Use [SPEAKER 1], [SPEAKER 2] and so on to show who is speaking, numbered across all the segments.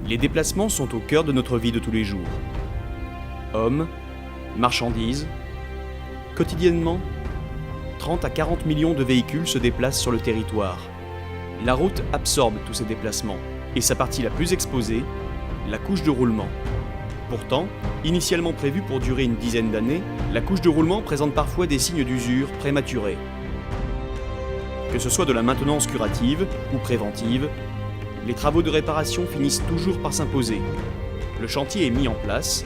[SPEAKER 1] Les déplacements sont au cœur de notre vie de tous les jours. Hommes, marchandises, quotidiennement, 30 à 40 millions de véhicules se déplacent sur le territoire. La route absorbe tous ces déplacements, et sa partie la plus exposée, la couche de roulement. Pourtant, initialement prévue pour durer une dizaine d'années, la couche de roulement présente parfois des signes d'usure prématurés. Que ce soit de la maintenance curative ou préventive, les travaux de réparation finissent toujours par s'imposer. Le chantier est mis en place,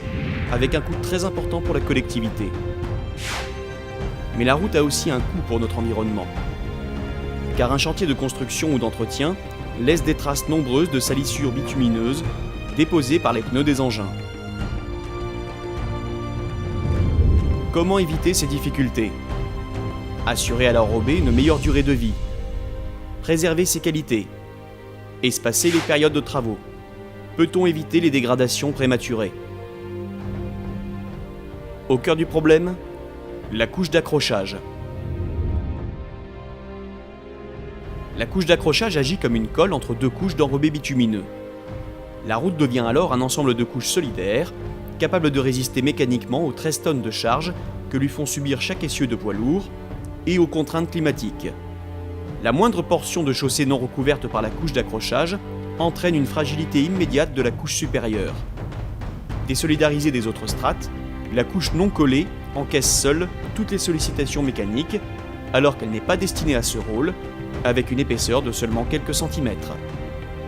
[SPEAKER 1] avec un coût très important pour la collectivité. Mais la route a aussi un coût pour notre environnement. Car un chantier de construction ou d'entretien laisse des traces nombreuses de salissures bitumineuses déposées par les pneus des engins. Comment éviter ces difficultés ? Assurer à l'enrobé une meilleure durée de vie. Préserver ses qualités. Espacer les périodes de travaux. Peut-on éviter les dégradations prématurées ? Au cœur du problème, la couche d'accrochage. La couche d'accrochage agit comme une colle entre deux couches d'enrobé bitumineux. La route devient alors un ensemble de couches solidaires, capable de résister mécaniquement aux 13 tonnes de charge que lui font subir chaque essieu de poids lourd et aux contraintes climatiques. La moindre portion de chaussée non recouverte par la couche d'accrochage entraîne une fragilité immédiate de la couche supérieure. Désolidarisée des autres strates, la couche non collée encaisse seule toutes les sollicitations mécaniques, alors qu'elle n'est pas destinée à ce rôle, avec une épaisseur de seulement quelques centimètres.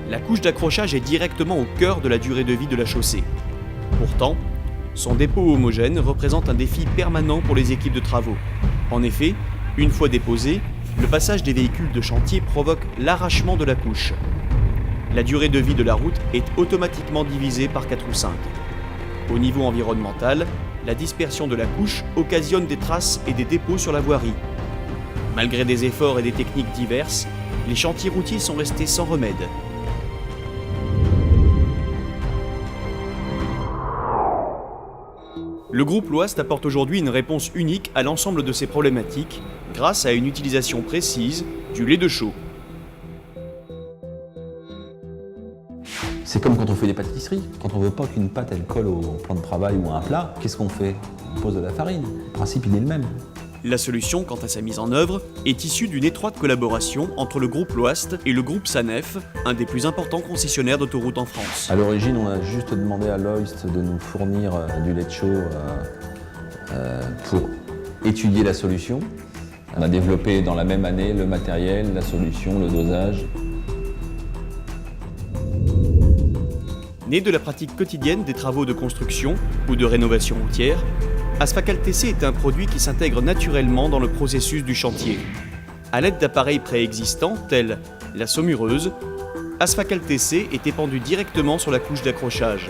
[SPEAKER 1] La couche d'accrochage est directement au cœur de la durée de vie de la chaussée. Pourtant, son dépôt homogène représente un défi permanent pour les équipes de travaux. En effet, une fois déposée, le passage des véhicules de chantier provoque l'arrachement de la couche. La durée de vie de la route est automatiquement divisée par 4 ou 5. Au niveau environnemental, la dispersion de la couche occasionne des traces et des dépôts sur la voirie. Malgré des efforts et des techniques diverses, les chantiers routiers sont restés sans remède. Le groupe Loast apporte aujourd'hui une réponse unique à l'ensemble de ces problématiques grâce à une utilisation précise du lait de chaux.
[SPEAKER 2] C'est comme quand on fait des pâtisseries. Quand on veut pas qu'une pâte elle colle au plan de travail ou à un plat, qu'est-ce qu'on fait ? On pose de la farine. Le principe il est le même.
[SPEAKER 1] La solution, quant à sa mise en œuvre, est issue d'une étroite collaboration entre le groupe Loast et le groupe Sanef, un des plus importants concessionnaires d'autoroutes en France.
[SPEAKER 2] À l'origine, on a juste demandé à Loast de nous fournir du lait de chaux pour étudier la solution. On a développé dans la même année le matériel, la solution, le dosage.
[SPEAKER 1] Né de la pratique quotidienne des travaux de construction ou de rénovation routière, Asfacal TC est un produit qui s'intègre naturellement dans le processus du chantier. À l'aide d'appareils préexistants tels la saumureuse, Asfacal TC est épandu directement sur la couche d'accrochage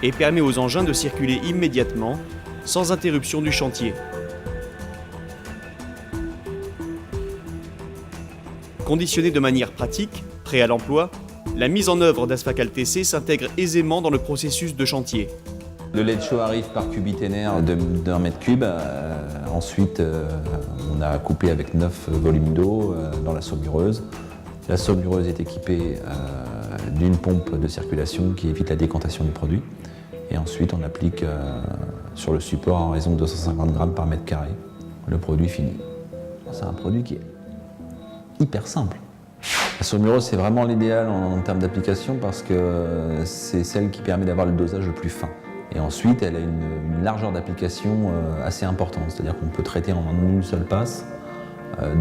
[SPEAKER 1] et permet aux engins de circuler immédiatement, sans interruption du chantier. Conditionnée de manière pratique, prêt à l'emploi, la mise en œuvre d'Asfacal TC s'intègre aisément dans le processus de chantier.
[SPEAKER 2] Le lait de chaux arrive par cubiténaire d'1 mètre cube. Ensuite, on a coupé avec 9 volumes d'eau dans la saumureuse. La saumureuse est équipée d'une pompe de circulation qui évite la décantation du produit. Et ensuite, on applique sur le support à raison de 250 grammes par mètre carré. Le produit fini. C'est un produit qui est hyper simple. La saumureuse, c'est vraiment l'idéal en termes d'application parce que c'est celle qui permet d'avoir le dosage le plus fin. Et ensuite, elle a une largeur d'application assez importante, c'est-à-dire qu'on peut traiter en une seule passe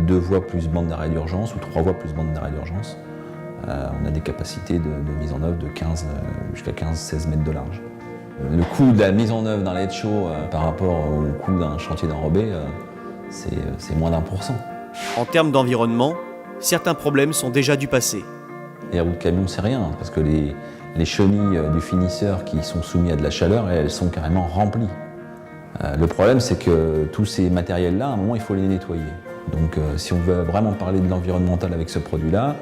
[SPEAKER 2] 2 voies plus bande d'arrêt d'urgence ou 3 voies plus bande d'arrêt d'urgence. On a des capacités de mise en œuvre de 15 jusqu'à 15-16 mètres de large. Le coût de la mise en œuvre d'un lait de chaux par rapport au coût d'un chantier d'enrobé, c'est moins d'1%.
[SPEAKER 1] En termes d'environnement, certains problèmes sont déjà du passé.
[SPEAKER 2] Les roues de camion, c'est rien, parce que les chenilles du finisseur qui sont soumis à de la chaleur, elles sont carrément remplies. Le problème, c'est que tous ces matériels-là, à un moment, il faut les nettoyer. Donc si on veut vraiment parler de l'environnemental avec ce produit-là,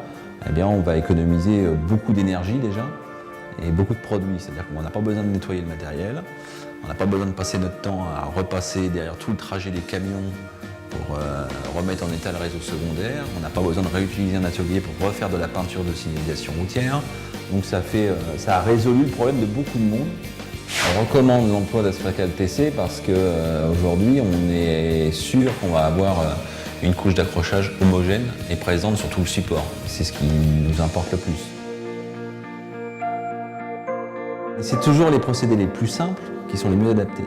[SPEAKER 2] eh bien, on va économiser beaucoup d'énergie déjà et beaucoup de produits. C'est-à-dire qu'on n'a pas besoin de nettoyer le matériel, on n'a pas besoin de passer notre temps à repasser derrière tout le trajet des camions pour remettre en état le réseau secondaire. On n'a pas besoin de réutiliser un atelier pour refaire de la peinture de signalisation routière. Donc ça a résolu le problème de beaucoup de monde. On recommande l'emploi d'Aspacal TC parce qu'aujourd'hui on est sûr qu'on va avoir une couche d'accrochage homogène et présente sur tout le support. C'est ce qui nous importe le plus. C'est toujours les procédés les plus simples qui sont les mieux adaptés.